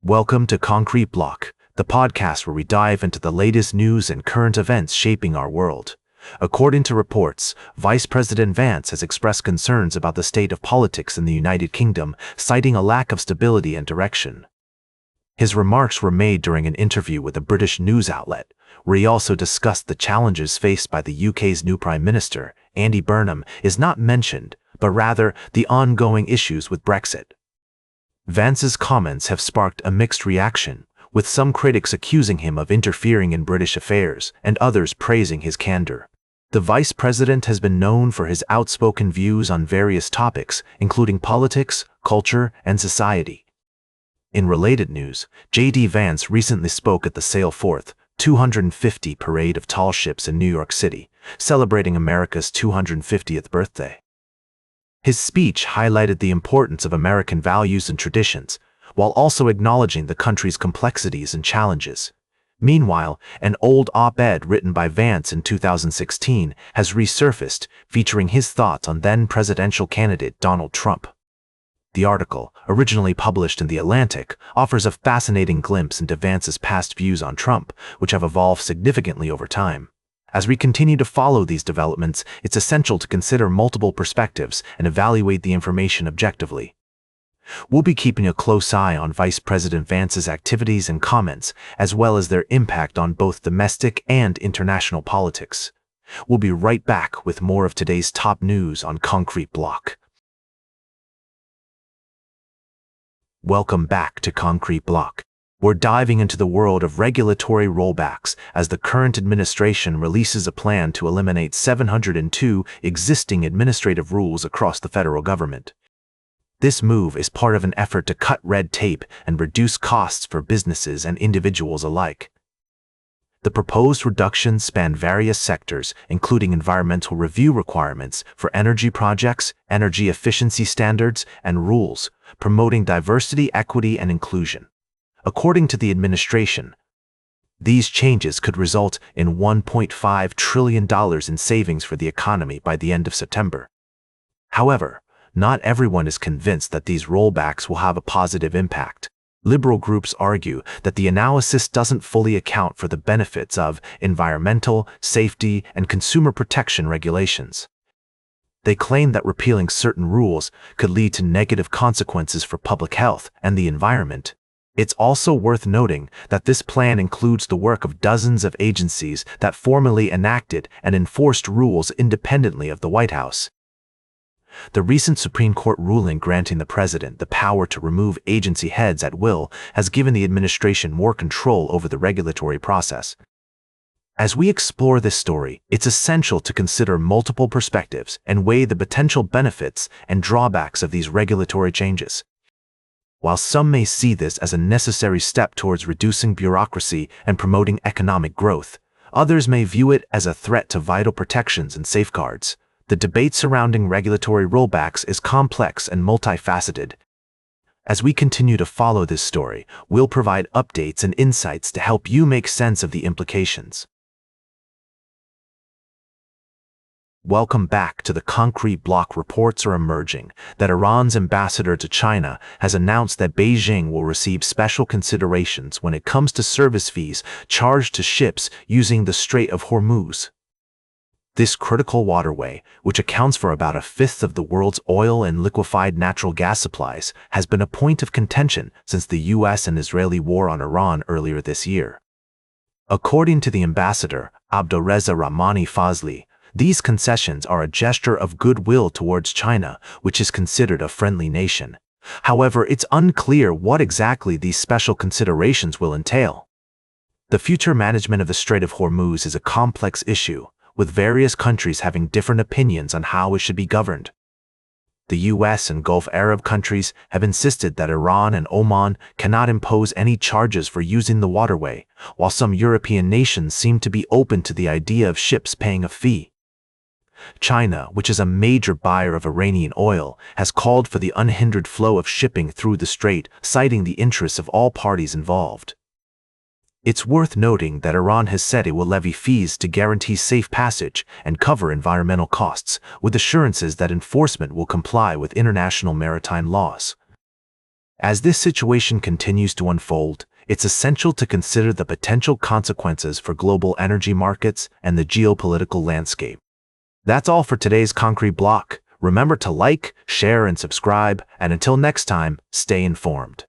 Welcome to Concrete Block, the podcast where we dive into the latest news and current events shaping our world. According to reports, Vice President Vance has expressed concerns about the state of politics in the United Kingdom, citing a lack of stability and direction. His remarks were made during an interview with a British news outlet, where he also discussed the challenges faced by the UK's new Prime Minister. Andy Burnham is not mentioned, but rather the ongoing issues with Brexit. Vance's comments have sparked a mixed reaction, with some critics accusing him of interfering in British affairs and others praising his candor. The Vice President has been known for his outspoken views on various topics, including politics, culture, and society. In related news, J.D. Vance recently spoke at the Sail Forth 250 Parade of Tall Ships in New York City, celebrating America's 250th birthday. His speech highlighted the importance of American values and traditions, while also acknowledging the country's complexities and challenges. Meanwhile, an old op-ed written by Vance in 2016 has resurfaced, featuring his thoughts on then-presidential candidate Donald Trump. The article, originally published in The Atlantic, offers a fascinating glimpse into Vance's past views on Trump, which have evolved significantly over time. As we continue to follow these developments, it's essential to consider multiple perspectives and evaluate the information objectively. We'll be keeping a close eye on Vice President Vance's activities and comments, as well as their impact on both domestic and international politics. We'll be right back with more of today's top news on Concrete Block. Welcome back to Concrete Block. We're diving into the world of regulatory rollbacks as the current administration releases a plan to eliminate 702 existing administrative rules across the federal government. This move is part of an effort to cut red tape and reduce costs for businesses and individuals alike. The proposed reductions span various sectors, including environmental review requirements for energy projects, energy efficiency standards, and rules promoting diversity, equity, and inclusion. According to the administration, these changes could result in $1.5 trillion in savings for the economy by the end of September. However, not everyone is convinced that these rollbacks will have a positive impact. Liberal groups argue that the analysis doesn't fully account for the benefits of environmental, safety, and consumer protection regulations. They claim that repealing certain rules could lead to negative consequences for public health and the environment. It's also worth noting that this plan includes the work of dozens of agencies that formally enacted and enforced rules independently of the White House. The recent Supreme Court ruling granting the president the power to remove agency heads at will has given the administration more control over the regulatory process. As we explore this story, it's essential to consider multiple perspectives and weigh the potential benefits and drawbacks of these regulatory changes. While some may see this as a necessary step towards reducing bureaucracy and promoting economic growth, others may view it as a threat to vital protections and safeguards. The debate surrounding regulatory rollbacks is complex and multifaceted. As we continue to follow this story, we'll provide updates and insights to help you make sense of the implications. Welcome back to the Concrete Block. Reports are emerging that Iran's ambassador to China has announced that Beijing will receive special considerations when it comes to service fees charged to ships using the Strait of Hormuz. This critical waterway, which accounts for about a fifth of the world's oil and liquefied natural gas supplies, has been a point of contention since the U.S. and Israeli war on Iran earlier this year. According to the ambassador, Abdoreza Rahmani Fazli, these concessions are a gesture of goodwill towards China, which is considered a friendly nation. However, it's unclear what exactly these special considerations will entail. The future management of the Strait of Hormuz is a complex issue, with various countries having different opinions on how it should be governed. The U.S. and Gulf Arab countries have insisted that Iran and Oman cannot impose any charges for using the waterway, while some European nations seem to be open to the idea of ships paying a fee. China, which is a major buyer of Iranian oil, has called for the unhindered flow of shipping through the strait, citing the interests of all parties involved. It's worth noting that Iran has said it will levy fees to guarantee safe passage and cover environmental costs, with assurances that enforcement will comply with international maritime laws. As this situation continues to unfold, it's essential to consider the potential consequences for global energy markets and the geopolitical landscape. That's all for today's Concrete Block. Remember to like, share, and subscribe, and until next time, stay informed.